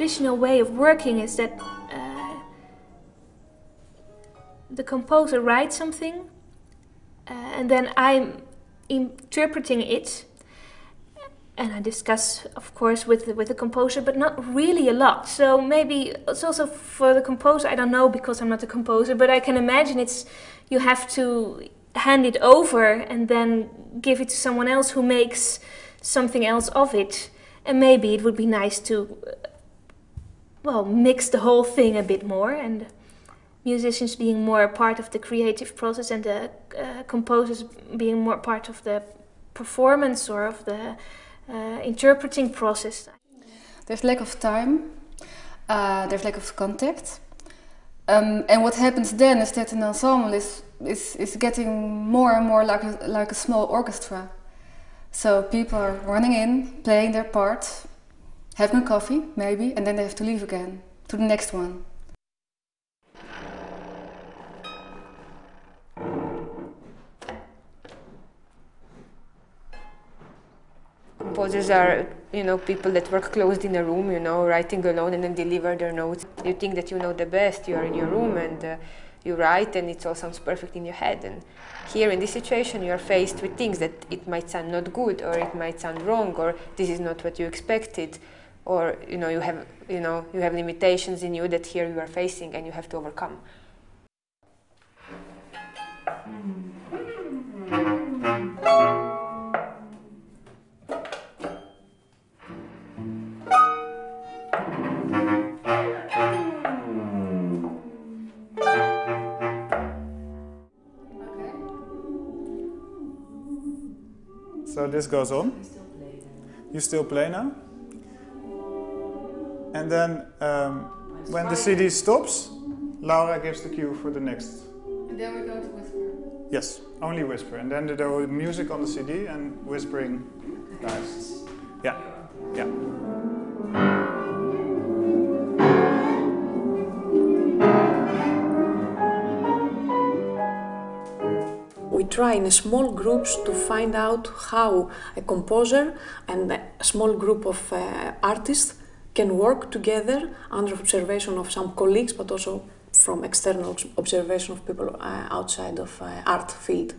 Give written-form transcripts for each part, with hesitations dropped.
traditional way of working is that the composer writes something and then I'm interpreting it, and I discuss, of course, with the composer, but not really a lot. So maybe it's also for the composer, I don't know because I'm not a composer, but I can imagine you have to hand it over and then give it to someone else who makes something else of it. And maybe it would be nice to, well, mix the whole thing a bit more, and musicians being more a part of the creative process and the composers being more part of the performance or of the interpreting process. There's lack of time, there's lack of contact, and what happens then is that an ensemble is getting more and more like a small orchestra. So people are running in, playing their part, having a coffee maybe, and then they have to leave again to the next one. Composers are, people that work closed in a room, writing alone and then deliver their notes. You think that you know the best, you are in your room and you write and it all sounds perfect in your head. And here in this situation you are faced with things that it might sound not good, or it might sound wrong, or this is not what you expected, or you have limitations in you that here you are facing and you have to overcome. So this goes on. You still play now? And then when the CD stops, Laura gives the cue for the next. And then we're going to whisper? Yes, only whisper. And then there will be music on the CD and whispering. Nice. Yeah, yeah. We try in small groups to find out how a composer and a small group of artists can work together under observation of some colleagues, but also from external observation of people outside of art field.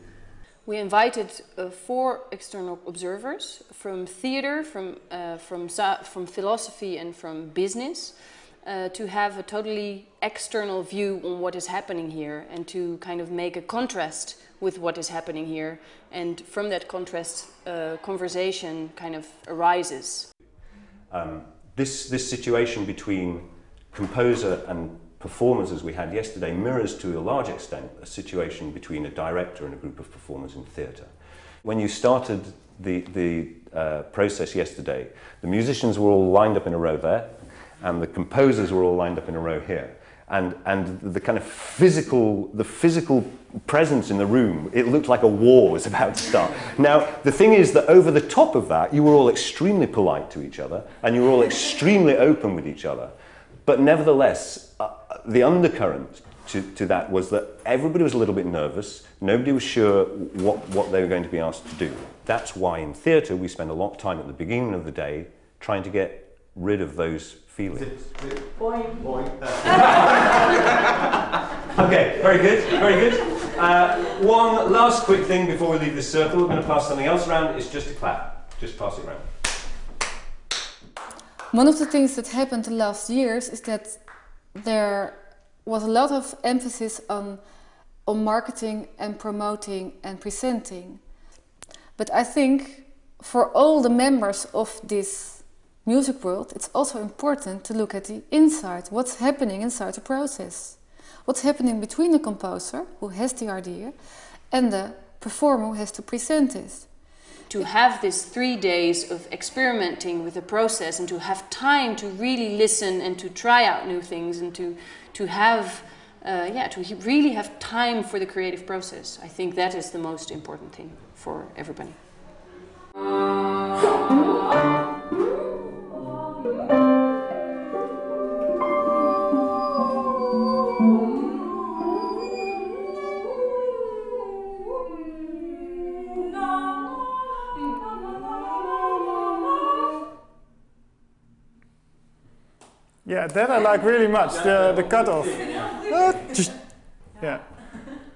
We invited 4 external observers from theater, from philosophy and from business, to have a totally external view on what is happening here and to kind of make a contrast with what is happening here, and from that contrast conversation kind of arises. This situation between composer and performers as we had yesterday mirrors to a large extent a situation between a director and a group of performers in theatre. When you started the process yesterday, the musicians were all lined up in a row there, and the composers were all lined up in a row here. And the kind of physical presence in the room, it looked like a war was about to start. Now, the thing is that over the top of that, you were all extremely polite to each other, and you were all extremely open with each other. But nevertheless, the undercurrent to that was that everybody was a little bit nervous. Nobody was sure what they were going to be asked to do. That's why in theatre we spend a lot of time at the beginning of the day trying to get rid of those feelings. Boing. Boing. Okay, very good, very good. One last quick thing before we leave this circle. We're going to pass something else around. It's just a clap. Just pass it around. One of the things that happened the last years is that there was a lot of emphasis on marketing and promoting and presenting. But I think for all the members of this music world, it's also important to look at the inside, what's happening inside the process. What's happening between the composer, who has the idea, and the performer who has to present it. To have this 3 days of experimenting with the process and to have time to really listen and to try out new things and to have, to really have time for the creative process. I think that is the most important thing for everybody. Yeah, that I like really much, the cutoff. Yeah.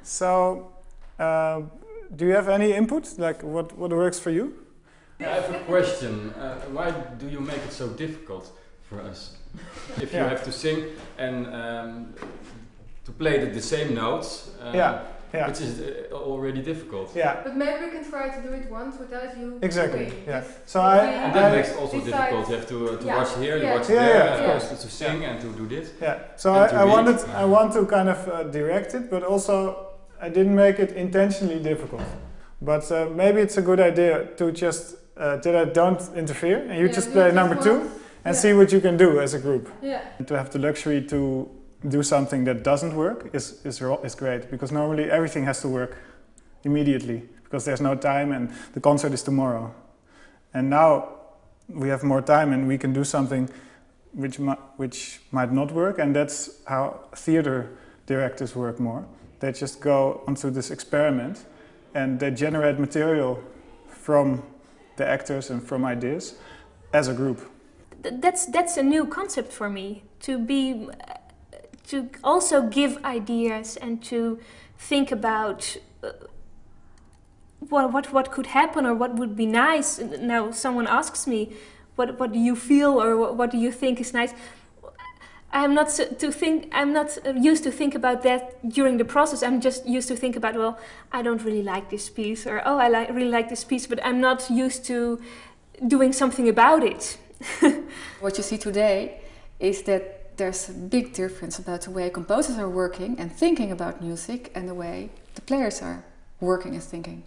So, do you have any input? Like, what works for you? I have a question. Why do you make it so difficult for us? If you have to sing and to play the same notes, which is already difficult. Yeah. But maybe we can try to do it once without you. Exactly. Doing. Yeah. So and that makes it also difficult. You have to watch here, you watch there, of course, to sing and to do this. Yeah. So I want to kind of direct it, but also I didn't make it intentionally difficult. But maybe it's a good idea to just that I don't interfere and you just play number 2 and see what you can do as a group. Yeah. And to have the luxury to do something that doesn't work is great, because normally everything has to work immediately because there's no time and the concert is tomorrow. And now we have more time and we can do something which might not work, and that's how theater directors work more. They just go onto this experiment and they generate material from the actors and from ideas as a group. That's a new concept for me, to also give ideas and to think about what could happen or what would be nice. Now someone asks me, what do you feel or what do you think is nice? I'm not used to think about that during the process. I'm just used to think about, well, I don't really like this piece, or oh, I really like this piece, but I'm not used to doing something about it. What you see today is that there's a big difference about the way composers are working and thinking about music and the way the players are working and thinking.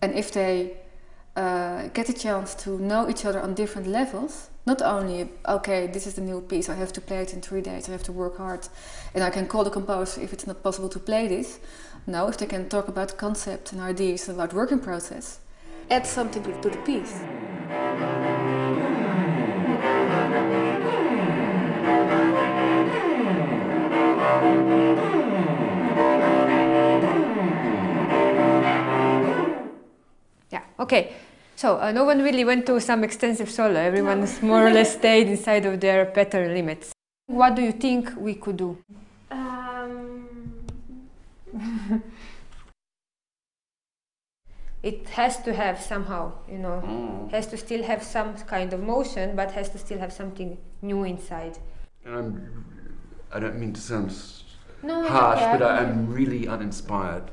And if they get a chance to know each other on different levels, not only, okay, this is the new piece, I have to play it in 3 days, I have to work hard, and I can call the composer if it's not possible to play this. No, if they can talk about concept and ideas and about working process, add something to the piece. Yeah, okay. So no one really went to some extensive solo. Everyone's more or less stayed inside of their pattern limits. What do you think we could do? It has to have somehow, you know, has to still have some kind of motion, but has to still have something new inside. I don't mean to sound harsh, but I'm really uninspired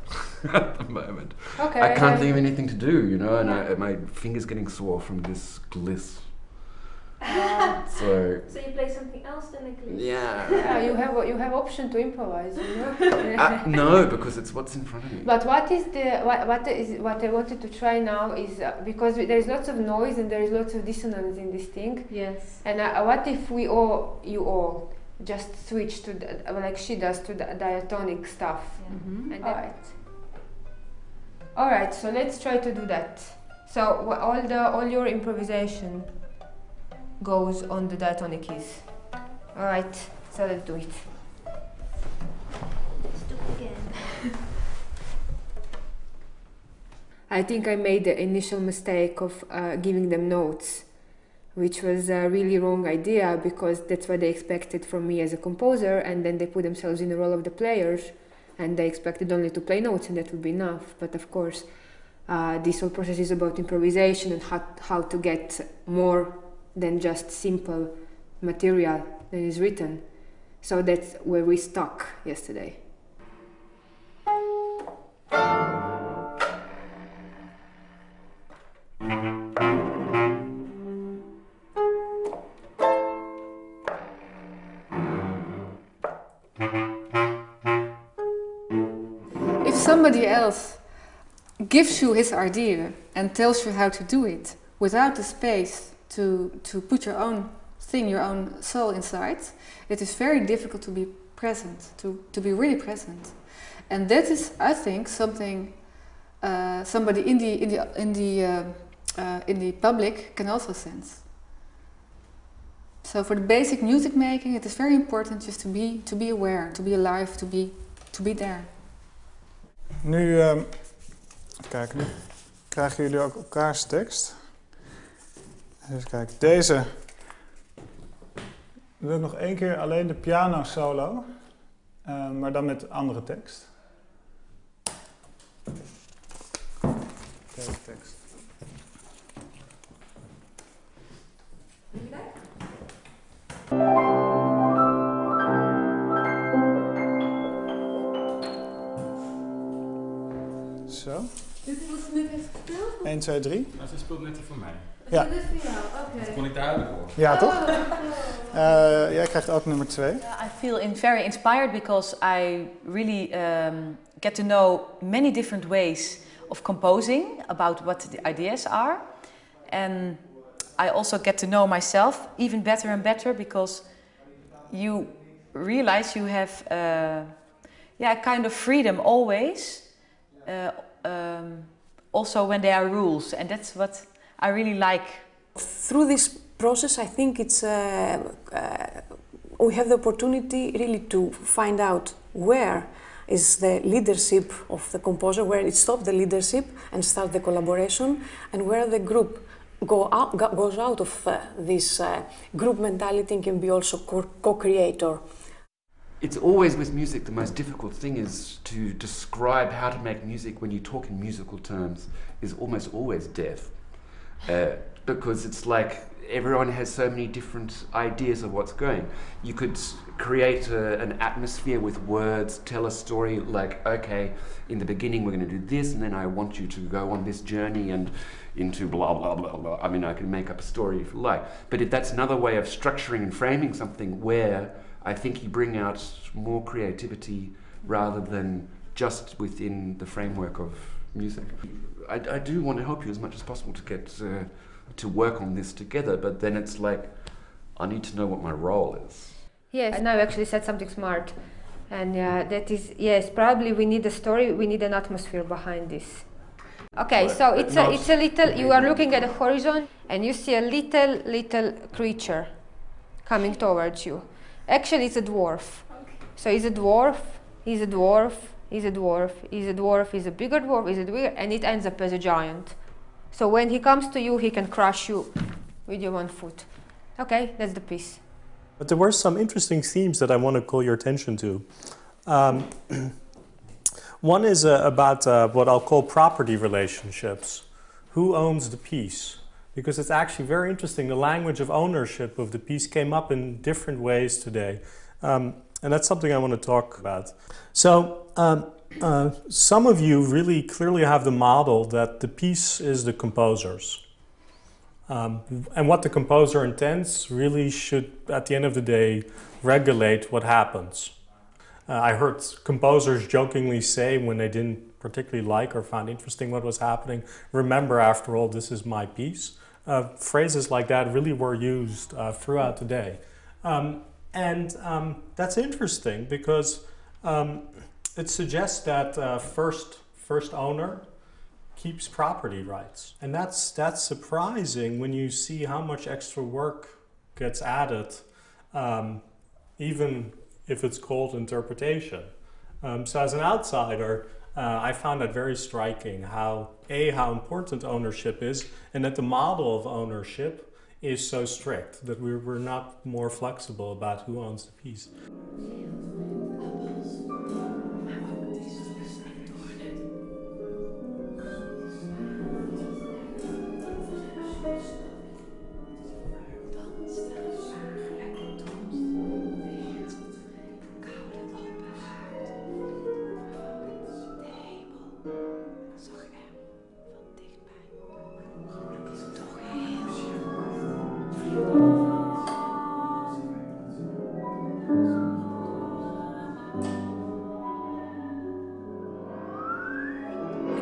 at the moment. Okay, I can't think of anything to do, you know, and my finger's getting sore from this gliss. So you play something else than a gliss? Yeah, you have option to improvise, you know. No, because it's what's in front of me. But what I wanted to try now is because there is lots of noise and there is lots of dissonance in this thing. Yes. And what if you all just switch to like she does to the diatonic stuff? Yeah. Mm-hmm. And all right. So let's try to do that. So all your improvisation goes on the diatonic keys. All right. So let's do it. Let's do it again. I think I made the initial mistake of giving them notes, which was a really wrong idea because that's what they expected from me as a composer, and then they put themselves in the role of the players and they expected only to play notes and that would be enough. But of course, this whole process is about improvisation and how to get more than just simple material that is written. So that's where we stuck yesterday. If somebody else gives you his idea and tells you how to do it without the space to put your own thing, your own soul inside, it is very difficult to be present, to be really present. And that is, I think, something somebody in the public can also sense. So for the basic music making, it is very important just to be aware, to be alive, to be there. Nu, even kijken, nu krijgen jullie ook elkaars tekst. Even kijken, deze Dan wil ik nog één keer alleen de piano solo, maar dan met andere tekst. Deze tekst. Zo. Dit wordt net even gespeeld? 1, 2, 3. Maar ze speelt net die voor mij. Ja. Dit is voor jou, oké. Dat kon ik duidelijk horen. Ja, toch? Jij krijgt ook nummer 2. I feel very inspired because I really get to know many different ways of composing, about what the ideas are. And I also get to know myself even better and better because you realize you have a kind of freedom always. Also when there are rules, and that's what I really like. Through this process, I think it's we have the opportunity really to find out where is the leadership of the composer, where it stops the leadership and start the collaboration, and where the group goes out of this group mentality and can be also co-creator. It's always with music, the most difficult thing is to describe how to make music when you talk in musical terms is almost always death. Because it's like everyone has so many different ideas of what's going. You could create an atmosphere with words, tell a story like, okay, in the beginning we're going to do this and then I want you to go on this journey and into blah, blah, blah, blah. I mean, I can make up a story if you like. But that's another way of structuring and framing something where I think you bring out more creativity rather than just within the framework of music. I do want to help you as much as possible to get to work on this together, but then it's like, I need to know what my role is. Yes, and now you actually said something smart. And that is, yes, probably we need a story, we need an atmosphere behind this. Okay, so it's a little, you are looking at the horizon and you see a little creature coming towards you. Actually, it's a dwarf. So he's a dwarf, he's a dwarf, he's a dwarf, he's a dwarf, he's a bigger dwarf, he's a bigger, and it ends up as a giant. So when he comes to you, he can crush you with your one foot. Okay, that's the piece. But there were some interesting themes that I want to call your attention to. One is about what I'll call property relationships. Who owns the piece? Because it's actually very interesting. The language of ownership of the piece came up in different ways today. And that's something I want to talk about. So some of you really clearly have the model that the piece is the composer's. And what the composer intends really should, at the end of the day, regulate what happens. I heard composers jokingly say when they didn't particularly like or found interesting what was happening, remember, after all, this is my piece. Phrases like that really were used throughout the day. And that's interesting because it suggests that first owner keeps property rights. And that's surprising when you see how much extra work gets added, even if it's called interpretation. So as an outsider, I found that very striking, how important ownership is, and that the model of ownership is so strict, that we're not more flexible about who owns the piece.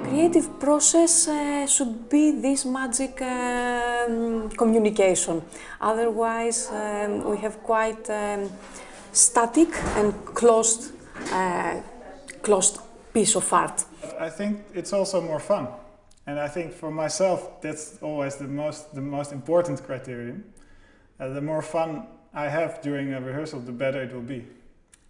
Creative process should be this magic communication. Otherwise, we have quite static and closed piece of art. I think it's also more fun, and I think for myself that's always the most important criterion. The more fun I have during a rehearsal, the better it will be.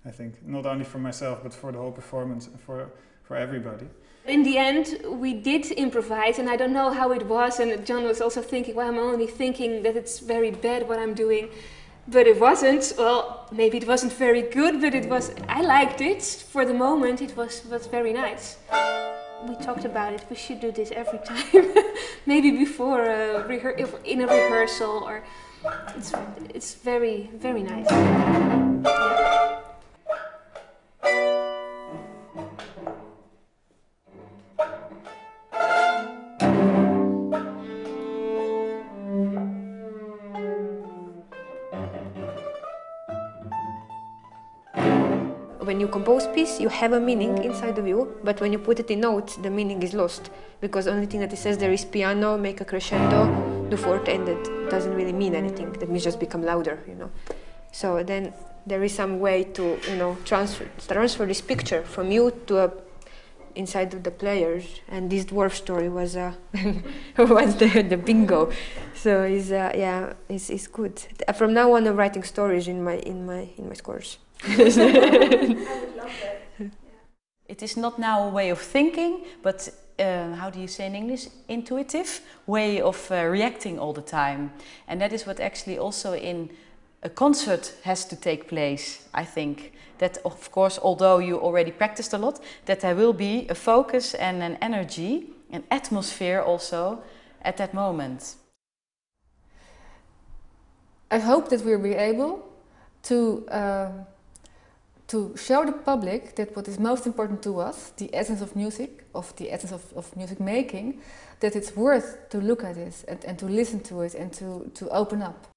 I think not only for myself but for the whole performance and for everybody. In the end, we did improvise, and I don't know how it was, and John was also thinking, well, I'm only thinking that it's very bad what I'm doing. but it wasn't. Well, maybe it wasn't very good, but it was. I liked it for the moment. It was very nice. We talked about it. We should do this every time. Maybe before in a rehearsal, or it's very nice. Yeah. When you compose piece, you have a meaning inside of you, but when you put it in notes, the meaning is lost, because the only thing that it says there is piano, make a crescendo, do forte, and that doesn't really mean anything. That means just become louder, you know. So then there is some way to, you know, transfer this picture from you to inside of the players. And this dwarf story was was the bingo. So it's good. From now on, I'm writing stories in my scores. I would love that. Yeah. It is not now a way of thinking, but how do you say in English? Intuitive way of reacting all the time. And that is what actually also in a concert has to take place, I think. That of course, although you already practiced a lot, that there will be a focus and an energy, an atmosphere also at that moment. I hope that we'll be able to show the public that what is most important to us, the essence of music, the essence of music making, that it's worth to look at it and to listen to it and to open up.